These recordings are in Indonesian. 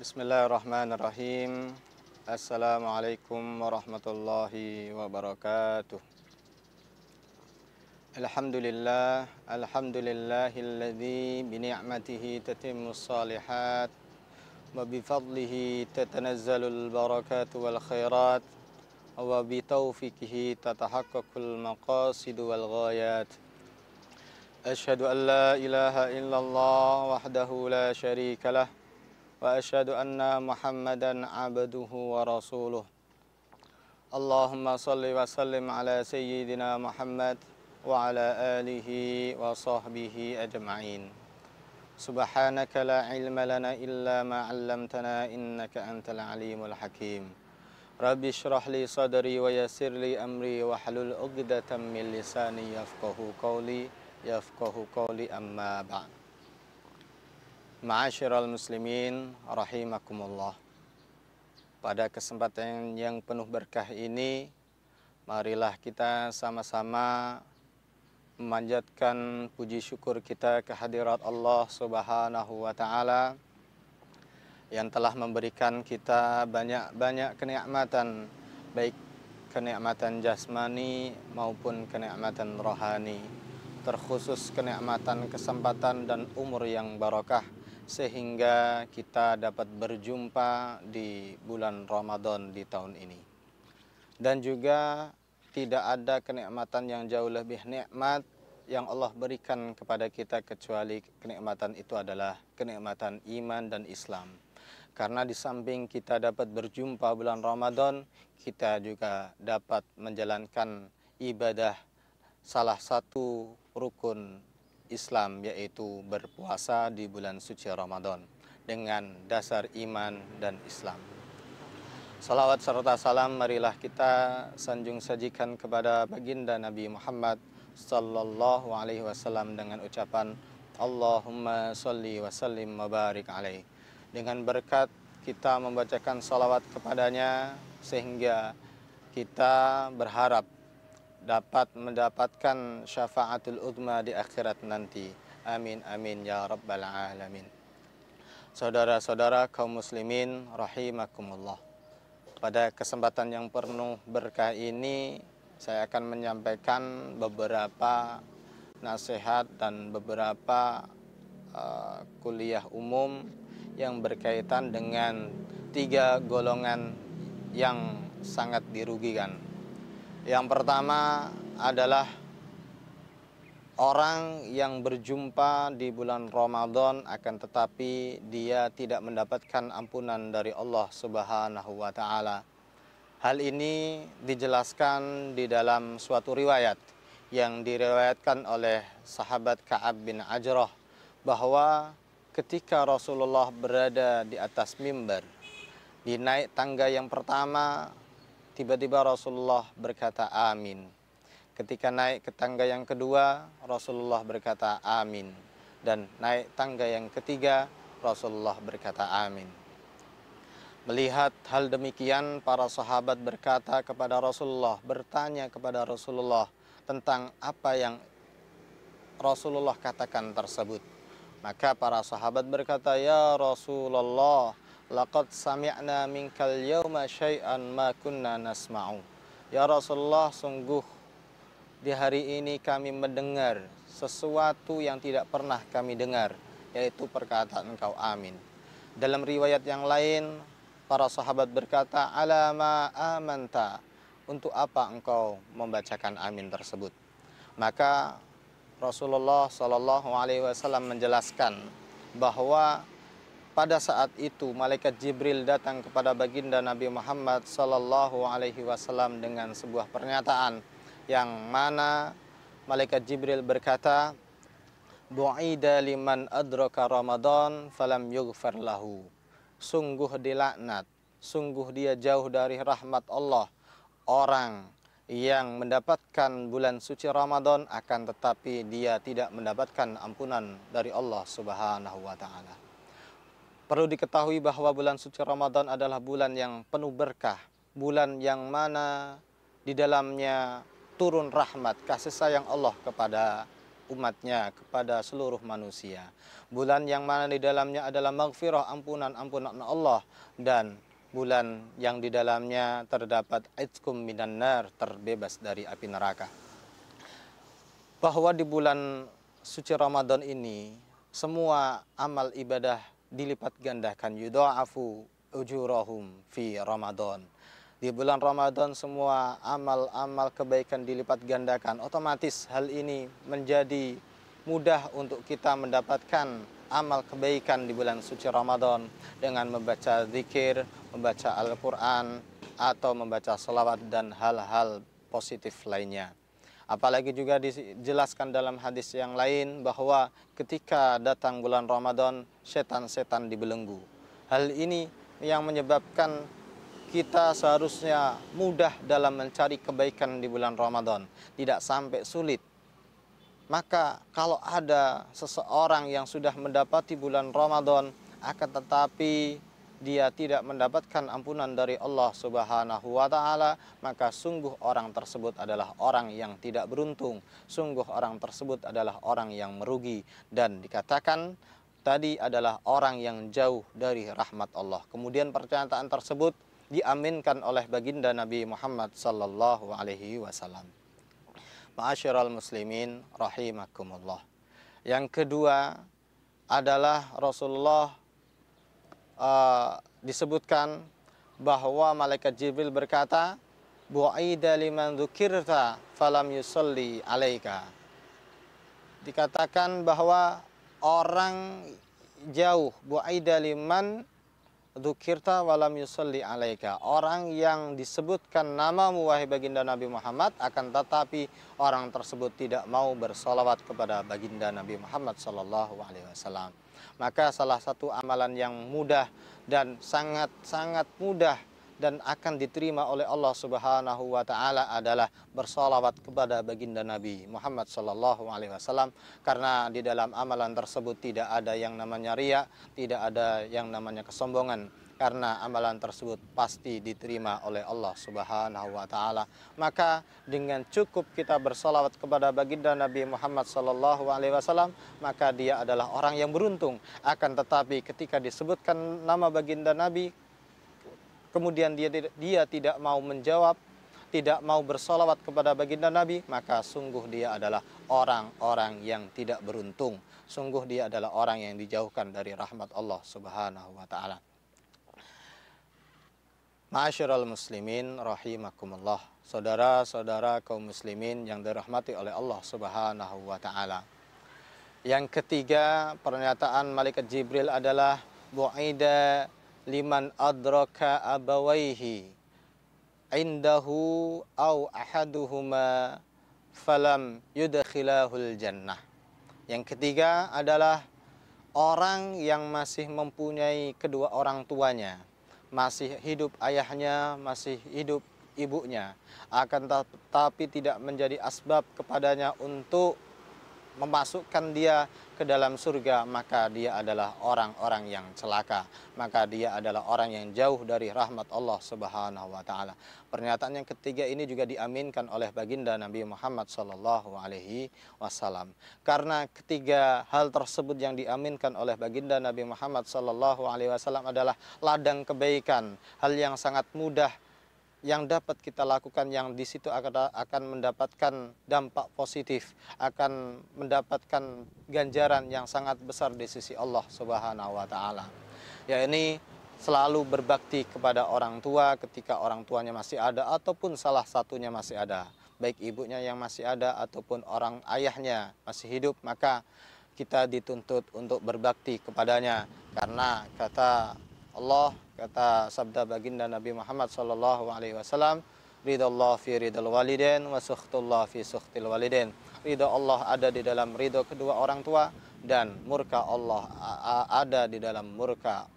Bismillahirrahmanirrahim. Assalamualaikum warahmatullahi wabarakatuh. Alhamdulillahilladzi bi ni'matihi tatimmus shalihat wa bi fadlihi tatanazzalul barakatu wal khairat wa bi taufiqihi tatahaqqaqul maqasid wal ghayat. Asyhadu an la ilaha illallah wahdahu la syarika lah wa asyhadu anna Muhammadan abduhu wa rasuluh. Allahumma salli wa sallim ala sayyidina Muhammad wa ala alihi wa sahbihi ajma'in. Subhanaka la ilma lana illa ma 'allamtana innaka antal alimul hakim. Rabbi shrah li sadri wa yassir li amri wa hlul 'uqdatam min lisani yafqahu qawli amma ba'd. Ma'asyiral muslimin rahimakumullah. Pada kesempatan yang penuh berkah ini, marilah kita sama-sama memanjatkan puji syukur kita kehadirat Allah Subhanahu wa taala yang telah memberikan kita banyak-banyak kenikmatan, baik kenikmatan jasmani maupun kenikmatan rohani, terkhusus kenikmatan kesempatan dan umur yang barokah, sehingga kita dapat berjumpa di bulan Ramadan di tahun ini. Dan juga tidak ada kenikmatan yang jauh lebih nikmat yang Allah berikan kepada kita kecuali kenikmatan itu adalah kenikmatan iman dan Islam. Karena di samping kita dapat berjumpa bulan Ramadan, kita juga dapat menjalankan ibadah salah satu rukun Islam, yaitu berpuasa di bulan suci Ramadan dengan dasar iman dan Islam. Salawat serta salam marilah kita sanjung sajikan kepada baginda Nabi Muhammad sallallahu alaihi wasallam dengan ucapan Allahumma sholli wa sallim wa barik alaih. Dengan berkat kita membacakan salawat kepadanya sehingga kita berharap dapat mendapatkan syafaatul uzma di akhirat nanti. Amin amin ya rabbal alamin. Saudara-saudara kaum muslimin rahimakumullah. Pada kesempatan yang penuh berkah ini, saya akan menyampaikan beberapa nasihat dan beberapa kuliah umum yang berkaitan dengan 3 golongan yang sangat dirugikan. Yang pertama adalah orang yang berjumpa di bulan Ramadan akan tetapi dia tidak mendapatkan ampunan dari Allah Subhanahu wa taala. Hal ini dijelaskan di dalam suatu riwayat yang diriwayatkan oleh sahabat Ka'ab bin Ajrah bahwa ketika Rasulullah berada di atas mimbar, di naik tangga yang pertama, tiba-tiba Rasulullah berkata amin. Ketika naik ke tangga yang kedua, Rasulullah berkata amin. Dan naik tangga yang ketiga, Rasulullah berkata amin. Melihat hal demikian, para sahabat berkata kepada Rasulullah, bertanya kepada Rasulullah tentang apa yang Rasulullah katakan tersebut. Maka para sahabat berkata, ya Rasulullah, laqad sami'na minkal yawma syai'an ma kunna nasma'u. Ya Rasulullah, sungguh di hari ini kami mendengar sesuatu yang tidak pernah kami dengar, yaitu perkataan engkau amin. Dalam riwayat yang lain, para sahabat berkata, ala ma amanta, untuk apa engkau membacakan amin tersebut? Maka Rasulullah SAW menjelaskan bahwa pada saat itu malaikat Jibril datang kepada baginda Nabi Muhammad SAW dengan sebuah pernyataan yang mana malaikat Jibril berkata, bu'ida liman adraka Ramadan falam yughfar lahu. Sungguh dilaknat, sungguh dia jauh dari rahmat Allah orang yang mendapatkan bulan suci Ramadan akan tetapi dia tidak mendapatkan ampunan dari Allah Subhanahu wa taala. Perlu diketahui bahwa bulan suci Ramadan adalah bulan yang penuh berkah, bulan yang mana di dalamnya turun rahmat, kasih sayang Allah kepada umatnya, kepada seluruh manusia. Bulan yang mana di dalamnya adalah maghfirah, ampunan Allah, dan bulan yang di dalamnya terdapat itqum minan nar, terbebas dari api neraka. Bahwa di bulan suci Ramadan ini semua amal ibadah dilipat gandakan, yudha'afu ujurahum fi Ramadan. Di bulan Ramadan semua amal-amal kebaikan dilipat gandakan. Otomatis hal ini menjadi mudah untuk kita mendapatkan amal kebaikan di bulan suci Ramadan dengan membaca zikir, membaca Al-Quran, atau membaca salawat dan hal-hal positif lainnya. Apalagi juga dijelaskan dalam hadis yang lain bahwa ketika datang bulan Ramadan, setan-setan dibelenggu. Hal ini yang menyebabkan kita seharusnya mudah dalam mencari kebaikan di bulan Ramadan, tidak sampai sulit. Maka kalau ada seseorang yang sudah mendapati bulan Ramadan, akan tetapi dia tidak mendapatkan ampunan dari Allah Subhanahu wa Ta'ala, maka sungguh orang tersebut adalah orang yang tidak beruntung, sungguh orang tersebut adalah orang yang merugi, dan dikatakan tadi adalah orang yang jauh dari rahmat Allah. Kemudian pernyataan tersebut diaminkan oleh baginda Nabi Muhammad sallallahu alaihi wasallam. Ma'asyiral muslimin rahimakumullah. Yang kedua adalah Rasulullah disebutkan bahwa malaikat Jibril berkata, bu'aida liman dzukirta falam yusalli alaika. Dikatakan bahwa orang jauh, bu'aida liman dzukirta walam yusalli alaika. Orang yang disebutkan namamu wahai baginda Nabi Muhammad, akan tetapi orang tersebut tidak mau bersolawat kepada baginda Nabi Muhammad sallallahu alaihi wasallam. Maka salah satu amalan yang mudah dan sangat-sangat mudah dan akan diterima oleh Allah Subhanahu wa Ta'ala adalah bersolawat kepada baginda Nabi Muhammad sallallahu alaihi wasallam, karena di dalam amalan tersebut tidak ada yang namanya riya, tidak ada yang namanya kesombongan, karena amalan tersebut pasti diterima oleh Allah Subhanahu wa Ta'ala. Maka dengan cukup kita bersolawat kepada baginda Nabi Muhammad sallallahu alaihi wasallam, maka dia adalah orang yang beruntung. Akan tetapi ketika disebutkan nama baginda Nabi, kemudian dia tidak mau menjawab, tidak mau bersolawat kepada baginda Nabi, maka sungguh dia adalah orang-orang yang tidak beruntung. Sungguh dia adalah orang yang dijauhkan dari rahmat Allah Subhanahu wa Ta'ala. Ma'asyiral muslimin rahimakumullah. Saudara-saudara kaum muslimin yang dirahmati oleh Allah Subhanahu wa Ta'ala. Yang ketiga, pernyataan malaikat Jibril adalah bu'aida liman adraka abawaihi indahu au ahaduhuma falam yudkhilahul jannah. Yang ketiga adalah orang yang masih mempunyai kedua orang tuanya, masih hidup ayahnya, masih hidup ibunya, akan tetapi tidak menjadi asbab kepadanya untuk memasukkan dia ke dalam surga, maka dia adalah orang-orang yang celaka, maka dia adalah orang yang jauh dari rahmat Allah Subhanahu wa Ta'ala. Pernyataan yang ketiga ini juga diaminkan oleh baginda Nabi Muhammad sallallahu alaihi wasallam. Karena ketiga hal tersebut yang diaminkan oleh baginda Nabi Muhammad sallallahu alaihi wasallam adalah ladang kebaikan, hal yang sangat mudah yang dapat kita lakukan, yang di situ akan mendapatkan dampak positif, akan mendapatkan ganjaran yang sangat besar di sisi Allah Subhanahu wa Ta'ala. Ya, ini selalu berbakti kepada orang tua ketika orang tuanya masih ada ataupun salah satunya masih ada, baik ibunya yang masih ada ataupun orang ayahnya masih hidup, maka kita dituntut untuk berbakti kepadanya, karena kata Allah, kata sabda baginda Nabi Muhammad sallallahu alaihi wasallam, ridallah fi ridal walidain wa sukhtullah fi sukhtil walidain. Ridha Allah ada di dalam ridha kedua orang tua, dan murka Allah ada di dalam murka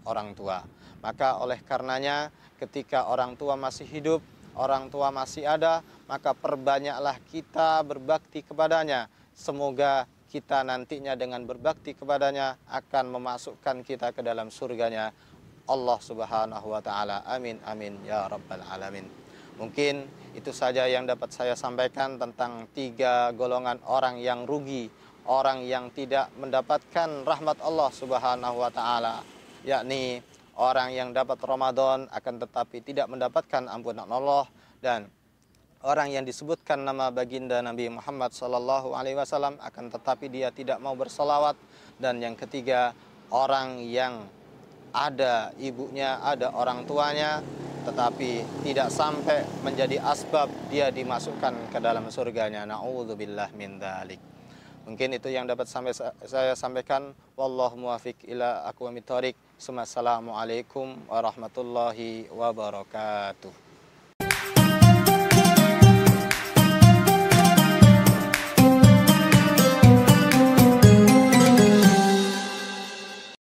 orang tua. Maka oleh karenanya ketika orang tua masih hidup, orang tua masih ada, maka perbanyaklah kita berbakti kepadanya. Semoga kita nantinya dengan berbakti kepadanya akan memasukkan kita ke dalam surganya Allah Subhanahu wa Ta'ala. Amin amin ya rabbal alamin. Mungkin itu saja yang dapat saya sampaikan tentang 3 golongan orang yang rugi, orang yang tidak mendapatkan rahmat Allah Subhanahu wa taala, yakni orang yang dapat Ramadan akan tetapi tidak mendapatkan ampunan Allah, dan orang yang disebutkan nama baginda Nabi Muhammad SAW akan tetapi dia tidak mau bersolawat. Dan yang ketiga, orang yang ada ibunya, ada orang tuanya, tetapi tidak sampai menjadi asbab dia dimasukkan ke dalam surganya. Na'udzubillah min dzalik. Mungkin itu yang dapat saya sampaikan. Wallahu muwaffiq ila aqwamit thoriq. Assalamualaikum warahmatullahi wabarakatuh.